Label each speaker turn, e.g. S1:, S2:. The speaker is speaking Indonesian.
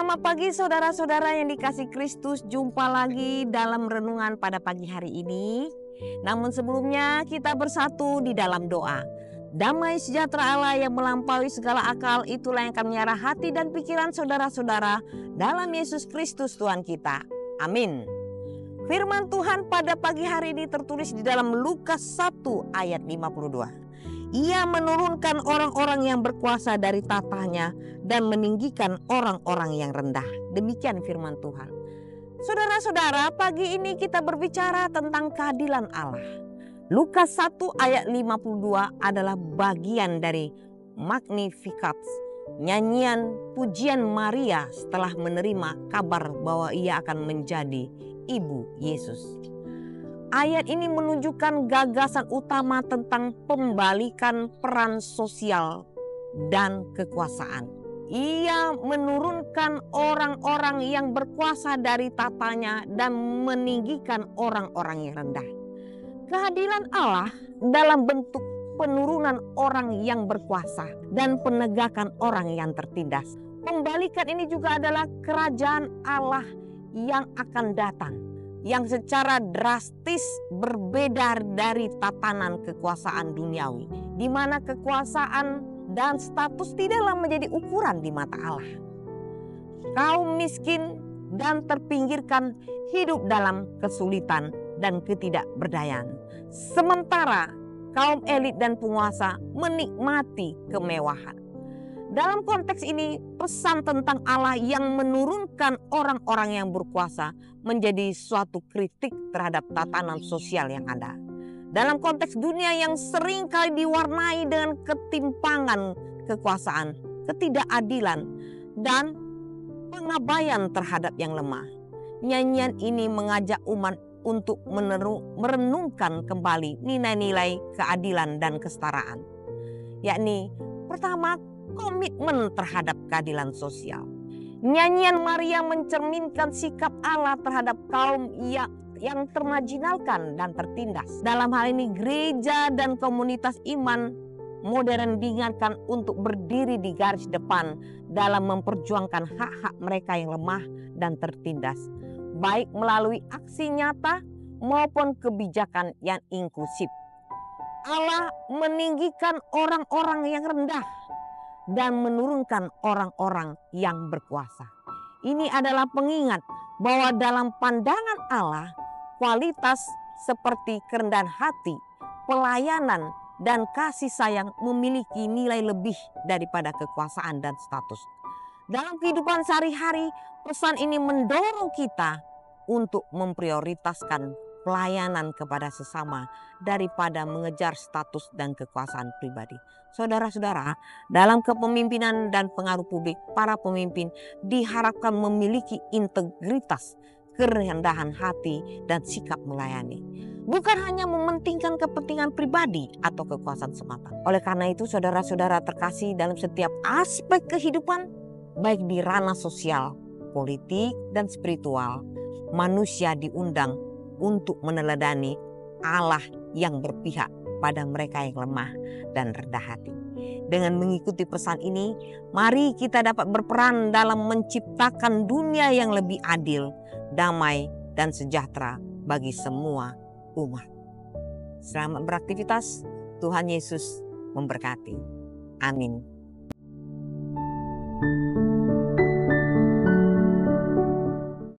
S1: Selamat pagi saudara-saudara yang dikasihi Kristus. Jumpa lagi dalam renungan pada pagi hari ini. Namun sebelumnya kita bersatu di dalam doa. Damai sejahtera Allah yang melampaui segala akal, itulah yang akan menyerah hati dan pikiran saudara-saudara dalam Yesus Kristus Tuhan kita. Amin. Firman Tuhan pada pagi hari ini tertulis di dalam Lukas 1 ayat 52. Ia menurunkan orang-orang yang berkuasa dari tatanya dan meninggikan orang-orang yang rendah. Demikian firman Tuhan. Saudara-saudara, pagi ini kita berbicara tentang keadilan Allah. Lukas 1 ayat 52 adalah bagian dari Magnificat, nyanyian pujian Maria setelah menerima kabar bahwa ia akan menjadi ibu Yesus. Ayat ini menunjukkan gagasan utama tentang pembalikan peran sosial dan kekuasaan. Ia menurunkan orang-orang yang berkuasa dari tatanya dan meninggikan orang-orang yang rendah. Kehadiran Allah dalam bentuk penurunan orang yang berkuasa dan penegakan orang yang tertindas. Pembalikan ini juga adalah kerajaan Allah yang akan datang, yang secara drastis berbeda dari tatanan kekuasaan duniawi, di mana kekuasaan dan status tidaklah menjadi ukuran di mata Allah. Kaum miskin dan terpinggirkan hidup dalam kesulitan dan ketidakberdayaan, sementara kaum elit dan penguasa menikmati kemewahan. Dalam konteks ini, pesan tentang Allah yang menurunkan orang-orang yang berkuasa menjadi suatu kritik terhadap tatanan sosial yang ada. Dalam konteks dunia yang seringkali diwarnai dengan ketimpangan kekuasaan, ketidakadilan, dan pengabaian terhadap yang lemah. Nyanyian ini mengajak umat untuk merenungkan kembali nilai-nilai keadilan dan kesetaraan. Yakni, pertama, komitmen terhadap keadilan sosial. Nyanyian Maria mencerminkan sikap Allah terhadap kaum yang termarginalkan dan tertindas. Dalam hal ini gereja dan komunitas iman modern diingatkan untuk berdiri di garis depan dalam memperjuangkan hak-hak mereka yang lemah dan tertindas, baik melalui aksi nyata maupun kebijakan yang inklusif. Allah meninggikan orang-orang yang rendah dan menurunkan orang-orang yang berkuasa. Ini adalah pengingat bahwa dalam pandangan Allah, kualitas seperti kerendahan hati, pelayanan, dan kasih sayang memiliki nilai lebih daripada kekuasaan dan status. Dalam kehidupan sehari-hari, pesan ini mendorong kita untuk memprioritaskan pelayanan kepada sesama daripada mengejar status dan kekuasaan pribadi. Saudara-saudara, dalam kepemimpinan dan pengaruh publik, para pemimpin diharapkan memiliki integritas, kerendahan hati, dan sikap melayani. Bukan hanya mementingkan kepentingan pribadi atau kekuasaan semata. Oleh karena itu, saudara-saudara terkasih, dalam setiap aspek kehidupan, baik di ranah sosial, politik, dan spiritual, manusia diundang untuk meneladani Allah yang berpihak pada mereka yang lemah dan rendah hati. Dengan mengikuti pesan ini, mari kita dapat berperan dalam menciptakan dunia yang lebih adil, damai, dan sejahtera bagi semua umat. Selamat beraktivitas, Tuhan Yesus memberkati. Amin.